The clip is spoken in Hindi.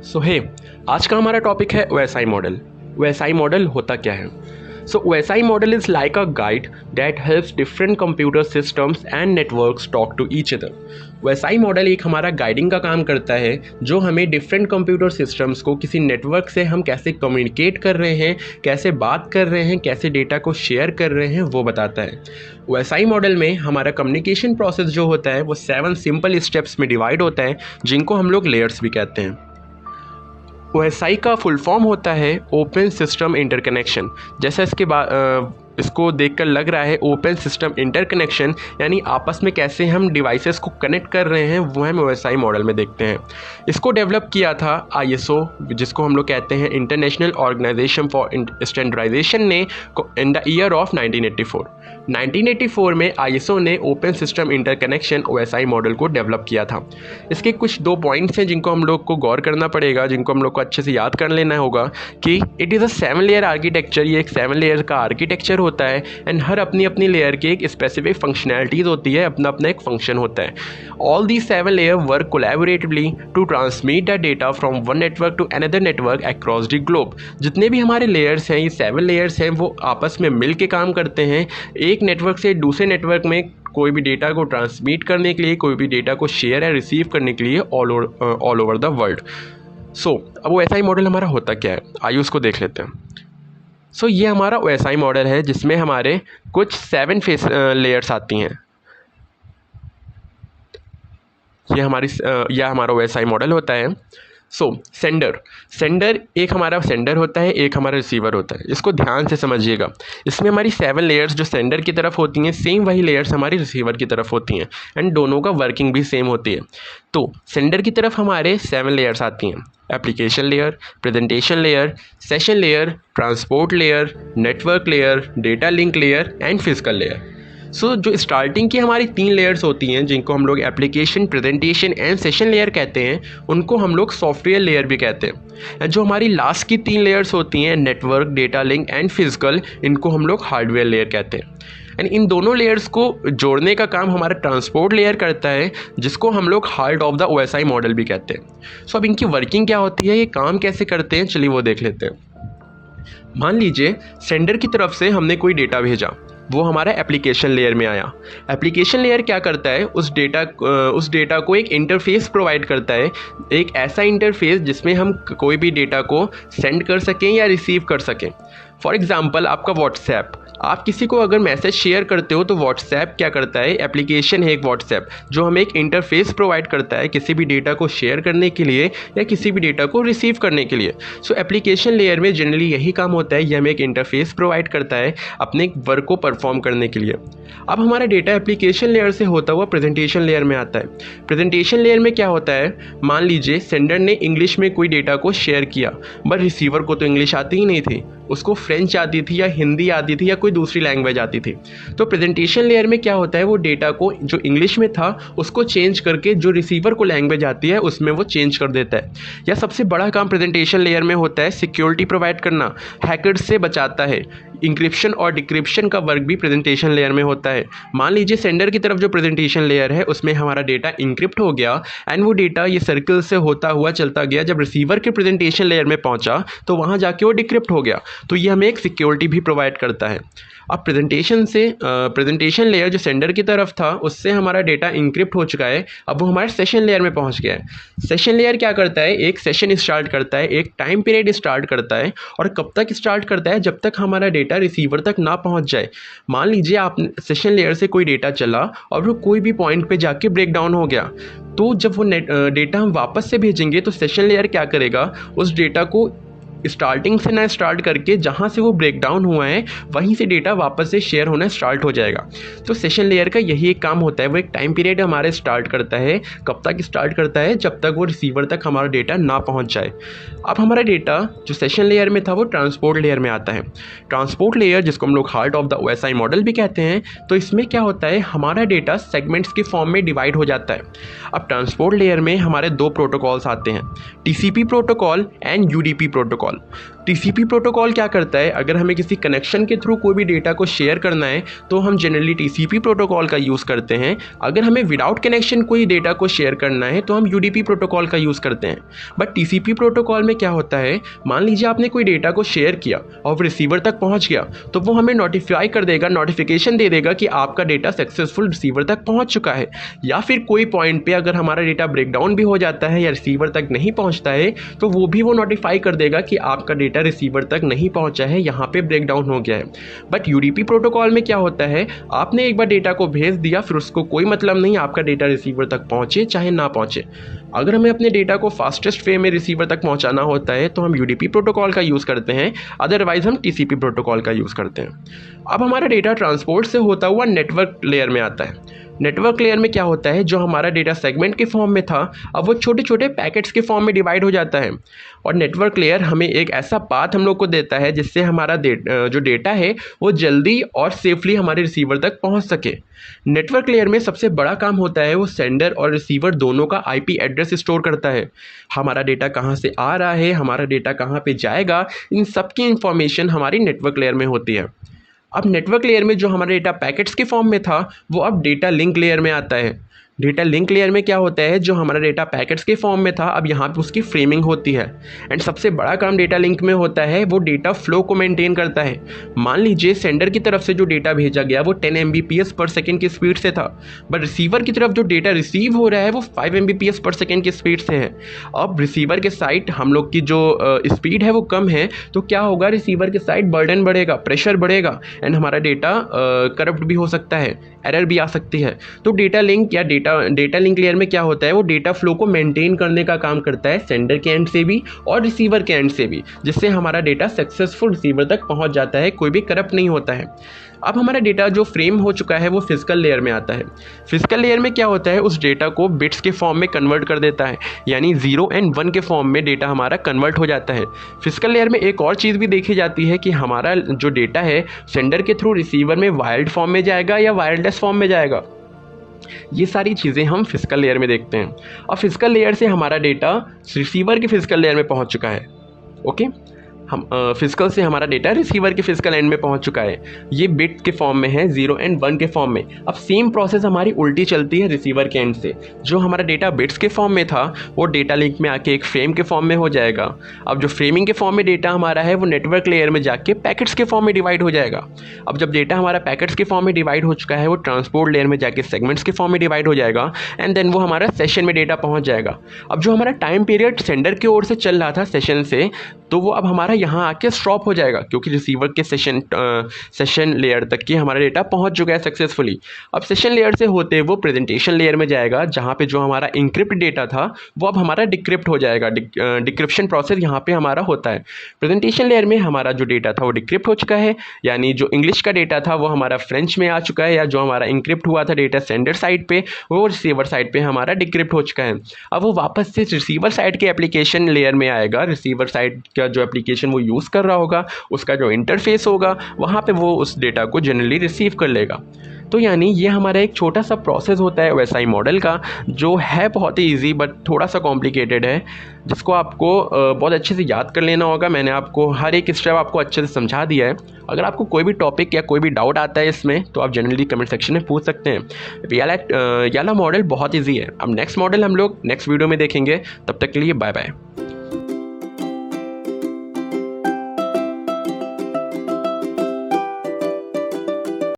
सो हे आज का हमारा टॉपिक है OSI मॉडल। OSI मॉडल होता क्या है? So OSI model is like a guide that helps different computer systems and networks talk to each other. OSI model एक हमारा गाइडिंग का काम करता है जो हमें डिफरेंट कंप्यूटर सिस्टम्स को किसी नेटवर्क से हम कैसे कम्युनिकेट कर रहे हैं, कैसे बात कर रहे हैं, कैसे डेटा को शेयर कर रहे हैं वो बताता है। OSI मॉडल में हमारा कम्युनिकेशन प्रोसेस जो होता है वो 7 सिंपल स्टेप्स में डिवाइड होता है जिनको हम लोग लेयर्स भी कहते हैं। OSI का फुल फॉर्म होता है ओपन सिस्टम इंटरकनेक्शन। जैसा इसको देखकर लग रहा है ओपन सिस्टम इंटरकनेक्शन यानी आपस में कैसे हम डिवाइसेस को कनेक्ट कर रहे हैं वो हम OSI मॉडल में देखते हैं। इसको डेवलप किया था ISO जिसको हम लोग कहते हैं इंटरनेशनल ऑर्गेनाइजेशन फॉर स्टैंडर्डाइजेशन ने इन द ईयर ऑफ 1984 में ISO ने open system interconnection OSI model को डेवलप किया था। इसके कुछ 2 पॉइंट्स हैं जिनको हम लोग को गौर करना पड़ेगा, जिनको हम लोग को अच्छे से याद कर लेना होगा कि it is a 7 layer architecture. ये एक 7 लेयर का आर्किटेक्चर होता है एंड हर अपनी अपनी लेयर की एक स्पेसिफिक फंक्शनैलिटीज़ होती है, अपना अपना एक फंक्शन होता है। All the 7 layer work collaboratively to transmit the data from one network to another network across the globe. जितने भी हमारे लेयर्स हैं, ये 7 लेयर्स हैं, वो आपस में मिल के काम करते हैं एक नेटवर्क से दूसरे नेटवर्क में कोई भी डेटा को ट्रांसमिट करने के लिए, कोई भी डेटा को शेयर या रिसीव करने के लिए ऑल ओवर द वर्ल्ड। सो अब OSI मॉडल हमारा होता क्या है, आइए उसको देख लेते हैं। सो ये हमारा OSI मॉडल है जिसमें हमारे कुछ 7 फेस लेयर्स आती हैं। यह हमारा OSI मॉडल होता है। सो सेंडर एक हमारा सेंडर होता है, एक हमारा रिसीवर होता है। इसको ध्यान से समझिएगा। इसमें हमारी 7 लेयर्स जो सेंडर की तरफ होती हैं सेम वही लेयर्स हमारी रिसीवर की तरफ होती हैं एंड दोनों का वर्किंग भी सेम होती है। तो सेंडर की तरफ हमारे 7 लेयर्स आती हैं: application layer, presentation layer, session layer, transport layer, network layer, data link layer and physical layer. So जो स्टार्टिंग की हमारी 3 लेयर्स होती हैं जिनको हम लोग application, presentation and session layer कहते हैं, उनको हम लोग सॉफ्टवेयर लेयर भी कहते हैं। जो हमारी लास्ट की 3 लेयर्स होती हैं network, data link and physical, इनको हम लोग हार्डवेयर लेयर कहते हैं। एंड इन दोनों लेयर्स को जोड़ने का काम हमारा ट्रांसपोर्ट लेयर करता है जिसको हम लोग heart of the OSI model भी कहते हैं। सो अब इनकी वर्किंग क्या होती है, ये काम कैसे करते हैं, चलिए वो देख लेते हैं। मान लीजिए सेंडर की तरफ से हमने कोई डेटा भेजा, वो हमारा एप्लीकेशन लेयर में आया। एप्लीकेशन लेयर क्या करता है, उस डेटा को एक इंटरफेस प्रोवाइड करता है, एक ऐसा इंटरफेस जिसमें हम कोई भी डेटा को सेंड कर सकें या रिसीव कर सकें। फॉर एग्जांपल आपका व्हाट्सएप, आप किसी को अगर मैसेज शेयर करते हो तो व्हाट्सएप क्या करता है, एप्लीकेशन है एक व्हाट्सएप जो हमें एक इंटरफेस प्रोवाइड करता है किसी भी डेटा को शेयर करने के लिए या किसी भी डेटा को रिसीव करने के लिए। सो एप्लीकेशन लेयर में जनरली यही काम होता है, ये हमें एक इंटरफेस प्रोवाइड करता है अपने वर्क को परफॉर्म करने के लिए। अब हमारा डेटा एप्लीकेशन लेयर से होता हुआ प्रेजेंटेशन लेयर में आता है। प्रेजेंटेशन लेयर में क्या होता है, मान लीजिए सेंडर ने इंग्लिश में कोई डेटा को शेयर किया, बट रिसीवर को तो इंग्लिश आती ही नहीं थी, उसको फ्रेंच आती थी या हिंदी आती थी या कोई दूसरी लैंग्वेज आती थी। तो प्रेजेंटेशन लेयर में क्या होता है, वो डेटा को जो इंग्लिश में था उसको चेंज करके जो रिसीवर को लैंग्वेज आती है उसमें वो चेंज कर देता है। या सबसे बड़ा काम प्रेजेंटेशन लेयर में होता है सिक्योरिटी प्रोवाइड करना, हैकर्स से बचाता है। इंक्रिप्शन और डिक्रिप्शन का वर्क भी प्रेजेंटेशन लेयर में होता है। मान लीजिए सेंडर की तरफ जो प्रेजेंटेशन लेयर है उसमें हमारा डेटा इंक्रिप्ट हो गया एंड वो डेटा ये सर्कल से होता हुआ चलता गया, जब रिसीवर के प्रेजेंटेशन लेयर में पहुंचा तो वहां जाके वो डिक्रिप्ट हो गया। तो ये हमें एक सिक्योरिटी भी प्रोवाइड करता है। अब प्रेजेंटेशन लेयर जो सेंडर की तरफ था उससे हमारा डेटा इंक्रिप्ट हो चुका है, अब वो हमारे सेशन लेयर में पहुंच गया है। सेशन लेयर क्या करता है, एक सेशन स्टार्ट करता है, एक टाइम पीरियड स्टार्ट करता है और कब तक स्टार्ट करता है, जब तक हमारा डेटा रिसीवर तक ना पहुंच जाए। मान लीजिए आप सेशन लेयर से कोई डेटा चला और वो कोई भी पॉइंट पे जाके ब्रेक डाउन हो गया, तो जब वो डेटा हम वापस से भेजेंगे तो सेशन लेयर क्या करेगा, उस डेटा को स्टार्टिंग से ना स्टार्ट करके जहाँ से वो ब्रेक डाउन हुआ है वहीं से डेटा वापस से शेयर होना स्टार्ट हो जाएगा। तो सेशन लेयर का यही एक काम होता है, वो एक टाइम पीरियड हमारे स्टार्ट करता है। कब तक स्टार्ट करता है, जब तक वो रिसीवर तक हमारा डेटा ना पहुँच जाए। अब हमारा डेटा जो सेशन लेयर में था वो ट्रांसपोर्ट लेयर में आता है। ट्रांसपोर्ट लेयर जिसको हम लोग heart of the OSI model भी कहते हैं, तो इसमें क्या होता है, हमारा डेटा सेगमेंट्स के फॉर्म में डिवाइड हो जाता है। अब ट्रांसपोर्ट लेयर में हमारे 2 प्रोटोकॉल्स आते हैं, TCP protocol and UDP protocol. TCP protocol क्या करता है, अगर हमें किसी कनेक्शन के थ्रू कोई भी डेटा को शेयर करना है तो हम जनरली टीसीपी प्रोटोकॉल का यूज़ करते हैं। अगर हमें विदाउट कनेक्शन कोई डेटा को शेयर करना है तो हम यूडीपी प्रोटोकॉल का यूज़ करते हैं। बट टीसीपी प्रोटोकॉल में क्या होता है, मान लीजिए आपने कोई डेटा को शेयर किया और रिसीवर तक पहुंच गया, तो वो हमें नोटिफाई कर देगा, नोटिफिकेशन दे देगा कि आपका डेटा सक्सेसफुल रिसीवर तक पहुंच चुका है। या फिर कोई पॉइंट पे अगर हमारा डेटा ब्रेकडाउन भी हो जाता है या रिसीवर तक नहीं पहुंचता है तो वो भी वो नोटिफाई कर देगा कि आपका डेटा रिसीवर तक नहीं पहुंचा है, यहाँ पे ब्रेकडाउन हो गया है। बट यूडीपी प्रोटोकॉल में क्या होता है, आपने एक बार डेटा को भेज दिया, फिर उसको कोई मतलब नहीं आपका डेटा रिसीवर तक पहुंचे चाहे ना पहुंचे। अगर हमें अपने डेटा को फास्टेस्ट वे में रिसीवर तक पहुंचाना होता है तो हम यूडीपी प्रोटोकॉल का यूज़ करते हैं, अदरवाइज हम टीसीपी प्रोटोकॉल का यूज़ करते हैं। अब हमारा डेटा ट्रांसपोर्ट से होता हुआ नेटवर्क लेयर में आता है। नेटवर्क लेयर में क्या होता है, जो हमारा डेटा सेगमेंट के फॉर्म में था अब वो छोटे छोटे पैकेट्स के फॉर्म में डिवाइड हो जाता है। और नेटवर्क लेयर हमें एक ऐसा पाथ हम लोग को देता है जिससे हमारा जो डेटा है वो जल्दी और सेफली हमारे रिसीवर तक पहुंच सके। नेटवर्क लेयर में सबसे बड़ा काम होता है वो सेंडर और रिसीवर दोनों का आईपी एड्रेस स्टोर करता है। हमारा डेटा कहाँ से आ रहा है, हमारा डेटा कहाँ पे जाएगा, इन सब की इंफॉर्मेशन हमारी नेटवर्क लेयर में होती है। अब नेटवर्क लेयर में जो हमारा डेटा पैकेट्स के फॉर्म में था वो अब डेटा लिंक लेयर में आता है। डेटा लिंक लेयर में क्या होता है, जो हमारा डेटा पैकेट्स के फॉर्म में था अब यहाँ पे उसकी फ्रेमिंग होती है। एंड सबसे बड़ा काम डेटा लिंक में होता है वो डेटा फ्लो को मेंटेन करता है। मान लीजिए सेंडर की तरफ से जो डेटा भेजा गया वो 10 Mbps पर सेकेंड की स्पीड से था, बट रिसीवर की तरफ जो डेटा रिसीव हो रहा है वो 5 Mbps पर सेकेंड की स्पीड से है। अब रिसीवर के साइड हम लोग की जो स्पीड है वो कम है, तो क्या होगा, रिसीवर के साइड बर्डन बढ़ेगा, प्रेशर बढ़ेगा एंड हमारा डेटा करप्ट भी हो सकता है, एरर भी आ सकती है। तो डेटा लिंक या डेटा लिंक लेयर में क्या होता है, वो डेटा फ्लो को मेंटेन करने का काम करता है सेंडर के एंड से भी और रिसीवर के एंड से भी, जिससे हमारा डेटा सक्सेसफुल रिसीवर तक पहुंच जाता है, कोई भी करप्ट नहीं होता है। अब हमारा डेटा जो फ्रेम हो चुका है वो फिजिकल लेयर में आता है। फिजिकल लेयर में क्या होता है, उस डेटा को बिट्स के फॉर्म में कन्वर्ट कर देता है, यानी 0 and 1 के फॉर्म में डेटा हमारा कन्वर्ट हो जाता है। फिजिकल लेयर में एक और चीज़ भी देखी जाती है कि हमारा जो डेटा है सेंडर के थ्रू रिसीवर में वायर्ड फॉर्म में जाएगा या वायरलेस फॉर्म में जाएगा। ये सारी चीज़ें हम फिजिकल लेयर में देखते हैं। अब फिजिकल लेयर से हमारा डेटा रिसीवर की फिजिकल लेयर में पहुंच चुका है। ओके, हम फिजिकल से हमारा डेटा रिसीवर के फिजिकल एंड में पहुंच चुका है। ये बिट के फॉर्म में है, 0 and 1 के फॉर्म में। अब सेम प्रोसेस हमारी उल्टी चलती है रिसीवर के एंड से। जो हमारा डेटा बिट्स के फॉर्म में था वो डेटा लिंक में आके एक फ्रेम के फॉर्म में हो जाएगा। अब जो फ्रेमिंग के फॉर्म में डेटा हमारा है वो नेटवर्क लेयर में जाके पैकेट्स के फॉर्म में डिवाइड हो जाएगा। अब जब डेटा हमारा पैकेट्स के फॉर्म में डिवाइड हो चुका है वो ट्रांसपोर्ट लेयर में जाके सेगमेंट्स के फॉर्म में डिवाइड हो जाएगा एंड देन वो हमारा सेशन में डेटा पहुँच जाएगा। अब जो हमारा टाइम पीरियड सेंडर की ओर से चल रहा था सेशन से, तो वो अब हमारा यहाँ आके स्टॉप हो जाएगा, क्योंकि रिसीवर के सेशन लेयर तक की हमारा डेटा पहुंच चुका है सक्सेसफुली। अब सेशन लेयर से होते वो प्रेजेंटेशन लेयर में जाएगा, जहाँ पे जो हमारा इंक्रिप्ट डेटा था वो अब हमारा डिक्रिप्ट हो जाएगा। डिक्रिप्शन प्रोसेस यहाँ पे हमारा होता है। प्रेजेंटेशन लेयर में हमारा जो डेटा था वो डिक्रिप्ट हो चुका है, यानी जो इंग्लिश का डेटा था वो हमारा फ्रेंच में आ चुका है, या जो हमारा इंक्रिप्ट हुआ था डेटा सेंडर साइड पे वो रिसीवर साइड पे हमारा डिक्रिप्ट हो चुका है। अब वो वापस से रिसीवर साइड के एप्लीकेशन लेयर में आएगा। रिसीवर साइड का जो एप्लीकेशन वो यूज़ कर रहा होगा उसका जो इंटरफेस होगा वहाँ पे वो उस डेटा को जनरली रिसीव कर लेगा। तो यानी ये हमारा एक छोटा सा प्रोसेस होता है OSI मॉडल का, जो है बहुत ही ईजी बट थोड़ा सा कॉम्प्लिकेटेड है, जिसको आपको बहुत अच्छे से याद कर लेना होगा। मैंने आपको हर एक स्टेप आपको अच्छे से समझा दिया है। अगर आपको कोई भी टॉपिक या कोई भी डाउट आता है इसमें तो आप जनरली कमेंट सेक्शन में पूछ सकते हैं। याला मॉडल बहुत ईजी है। अब नेक्स्ट मॉडल हम लोग नेक्स्ट वीडियो में देखेंगे। तब तक के लिए बाय बाय।